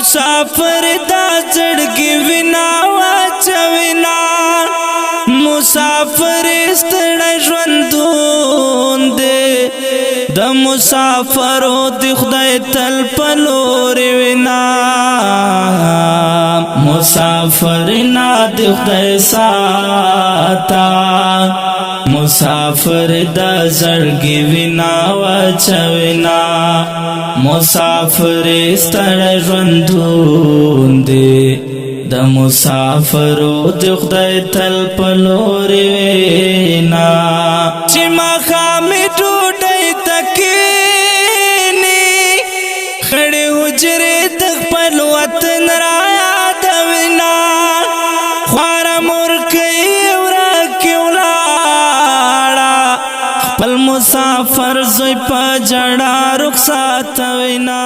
मुसाफिर दा जड़गी विना वाचविना मुसाफिर स्तड़ ژوندون दे द मुसाफरो दी खुदाई तल पलोर विना मुसाफिर ना दी खुदाई साता मुसाफिर दा जड़गी विना वाचविना मुसाफिर स्तड़ ژوندون दे द मुसाफरो दी खुदाई तल पलोर विना چې ماښامې ډوډۍ تکینی خړې حجرې د خپل وطن را یادوینا خواره مورکۍ ورکې ولاړه خپل مسافر زوی په جړا رخصاتوینا